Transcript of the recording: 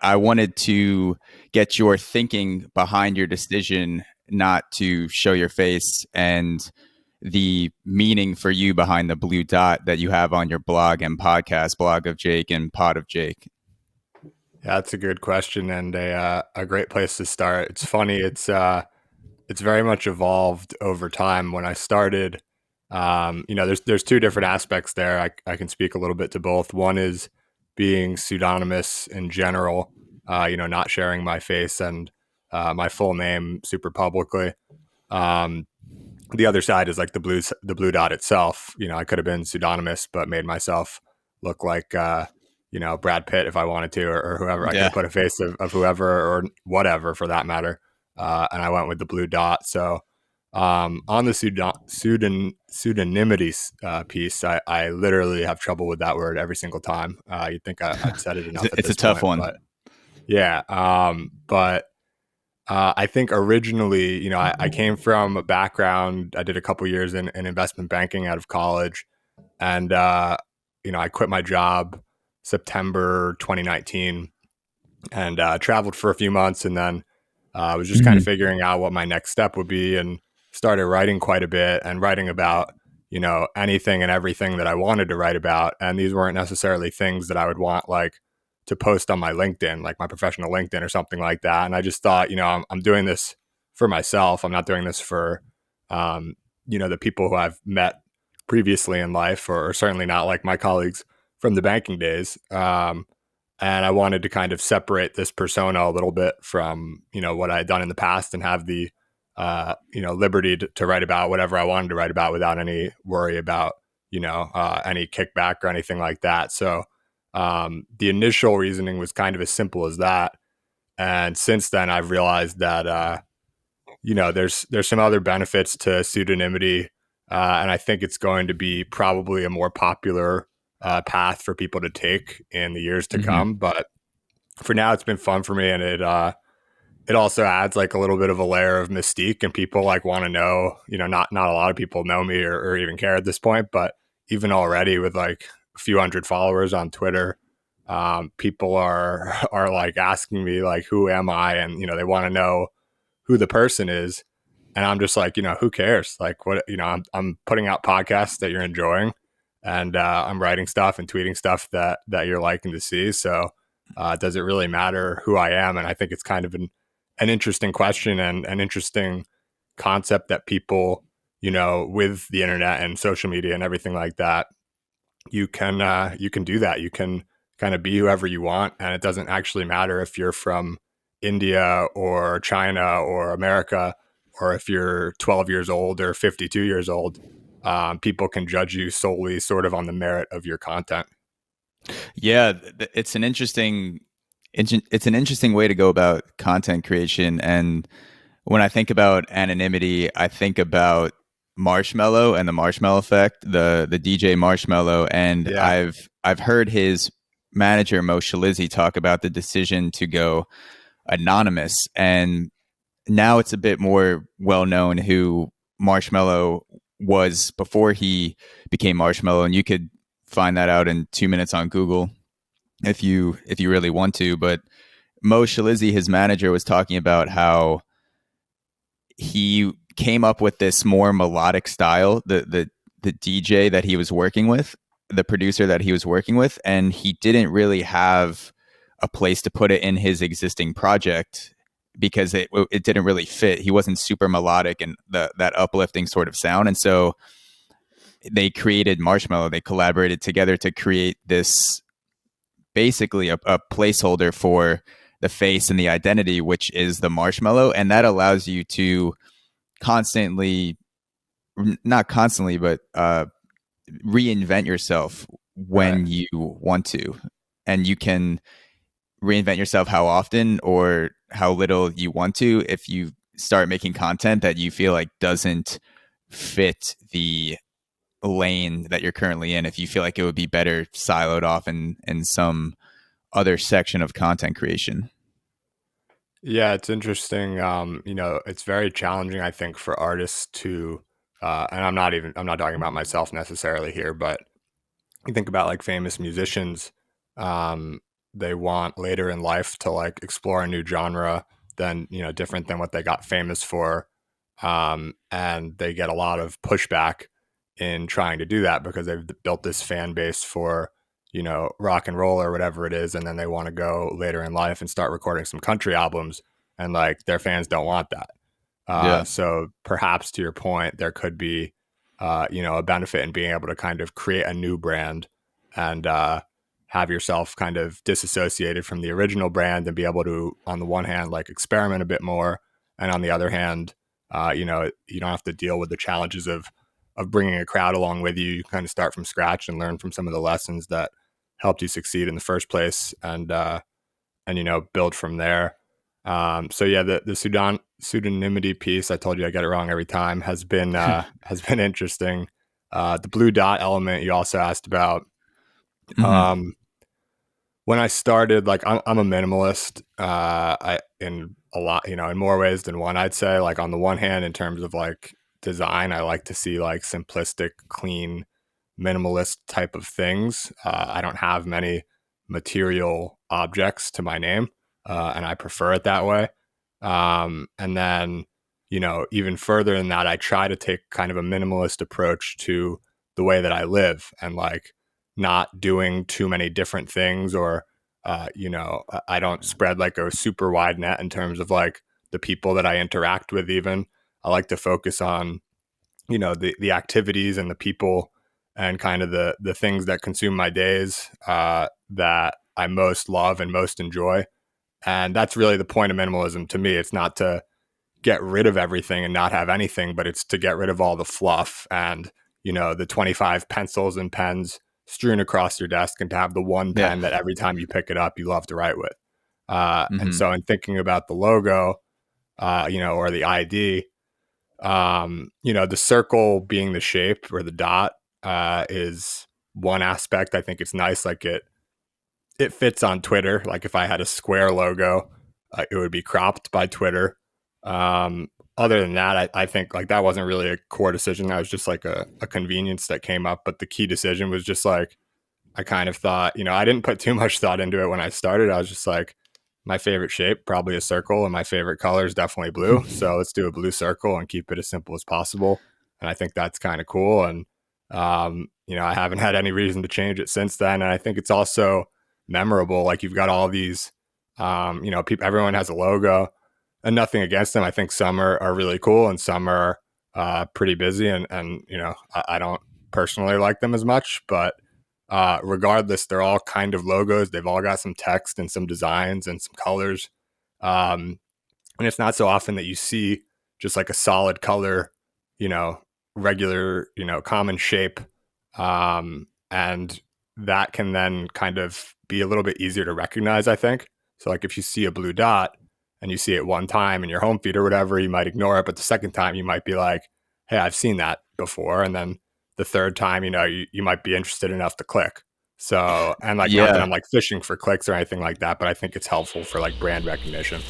I wanted to get your thinking behind your decision not to show your face and the meaning for you behind the blue dot that you have on your blog and podcast, Blog of Jake and Pod of Jake. Yeah, that's a good question and a great place to start. It's funny. It's very much evolved over time. When I started, there's two different aspects there. I can speak a little bit to both. One is being pseudonymous in general, not sharing my face and my full name super publicly. The other side is like the blue dot itself. I could have been pseudonymous, but made myself look like Brad Pitt if I wanted to, or whoever. I could have put a face of whoever or whatever for that matter. And I went with the blue dot. So on the pseudonymity piece, I literally have trouble with that word every single time. You'd think I'd said it enough. It's a tough one. But yeah. I think originally, I came from a background. I did a couple years in investment banking out of college. And, I quit my job September 2019 and traveled for a few months, and then I was just kind of figuring out what my next step would be, and started writing quite a bit and writing about, anything and everything that I wanted to write about. And these weren't necessarily things that I would want like to post on my LinkedIn, like my professional LinkedIn or something like that. And I just thought, I'm doing this for myself. I'm not doing this for, the people who I've met previously in life, or certainly not like my colleagues from the banking days. And I wanted to kind of separate this persona a little bit from, what I had done in the past, and have the, liberty to write about whatever I wanted to write about without any worry about, any kickback or anything like that. So the initial reasoning was kind of as simple as that. And since then, I've realized that, there's some other benefits to pseudonymity. And I think it's going to be probably a more popular path for people to take in the years to come. But for now, it's been fun for me. And it also adds like a little bit of a layer of mystique, and people like want to know, not a lot of people know me or even care at this point, but even already with like a few hundred followers on Twitter, people are like asking me like, who am I? And, they want to know who the person is. And I'm just like, who cares? Like what, I'm putting out podcasts that you're enjoying, and I'm writing stuff and tweeting stuff that you're liking to see. So does it really matter who I am? And I think it's kind of an interesting question and an interesting concept that people, with the internet and social media and everything like that, you can do that. You can kind of be whoever you want, and it doesn't actually matter if you're from India or China or America, or if you're 12 years old or 52 years old. People can judge you solely sort of on the merit of your content. Yeah, it's an interesting way to go about content creation. And when I think about anonymity, I think about Marshmello and the Marshmello Effect, the DJ Marshmello. And yeah. I've heard his manager Mo Shalizzi talk about the decision to go anonymous, and now it's a bit more well known who Marshmello was before he became Marshmello, and you could find that out in 2 minutes on Google if you really want to. But Mo Shalizzi, his manager, was talking about how he came up with this more melodic style, the DJ that he was working with, the producer that he was working with, and he didn't really have a place to put it in his existing project because it didn't really fit. He wasn't super melodic and that uplifting sort of sound. And so they created Marshmello. They collaborated together to create this, basically a placeholder for the face and the identity, which is the Marshmello. And that allows you to not constantly, but reinvent yourself when you want to. And you can reinvent yourself how often or how little you want to if you start making content that you feel like doesn't fit the lane that you're currently in. If you feel like it would be better siloed off in some other section of content creation. Yeah, it's interesting. It's very challenging, I think, for artists to, and I'm not talking about myself necessarily here, but you think about like famous musicians, they want later in life to like explore a new genre than, different than what they got famous for. And they get a lot of pushback in trying to do that because they've built this fan base for, rock and roll or whatever it is. And then they want to go later in life and start recording some country albums. And like their fans don't want that. Yeah. So perhaps to your point, there could be, a benefit in being able to kind of create a new brand and have yourself kind of disassociated from the original brand and be able to, on the one hand, like experiment a bit more, and on the other hand, you don't have to deal with the challenges of bringing a crowd along with you. You kind of start from scratch and learn from some of the lessons that helped you succeed in the first place, and build from there. So yeah, the pseudonymity piece, I told you I get it wrong every time, has been interesting. The blue dot element you also asked about. Hmm. Um, when I started, like I'm a minimalist. I in a lot, in more ways than one. I'd say, like on the one hand, in terms of like design, I like to see like simplistic, clean, minimalist type of things. I don't have many material objects to my name, and I prefer it that way. And then, even further than that, I try to take kind of a minimalist approach to the way that I live and like not doing too many different things or, I don't spread like a super wide net in terms of like the people that I interact with, even. I like to focus on, the activities and the people and kind of the things that consume my days that I most love and most enjoy. And that's really the point of minimalism to me. It's not to get rid of everything and not have anything, but it's to get rid of all the fluff and, the 25 pencils and pens strewn across your desk, and to have the one Yeah. pen that every time you pick it up, you love to write with. And Hmm. so in thinking about the logo, or the ID, the circle being the shape or the dot is one aspect. I think it's nice. Like it fits on Twitter. Like if I had a square logo, it would be cropped by Twitter. Other than that, I think like that wasn't really a core decision. That was just like a convenience that came up. But the key decision was just like, I kind of thought, I didn't put too much thought into it when I started. I was just like, my favorite shape, probably a circle, and my favorite color is definitely blue. So let's do a blue circle and keep it as simple as possible. And I think that's kind of cool. And, I haven't had any reason to change it since then. And I think it's also memorable. Like you've got all these, people, everyone has a logo, and nothing against them. I think some are really cool and some are pretty busy. And I don't personally like them as much, but regardless, they're all kind of logos. They've all got some text and some designs and some colors. Um, and it's not so often that you see just like a solid color, you know, regular, common shape. And that can then kind of be a little bit easier to recognize, I think. So, like, if you see a blue dot and you see it one time in your home feed or whatever, you might ignore it. But the second time, you might be like, hey, I've seen that before. And then the third time, you might be interested enough to click. So, and like, not that Yeah. I'm like fishing for clicks or anything like that, but I think it's helpful for like brand recognition.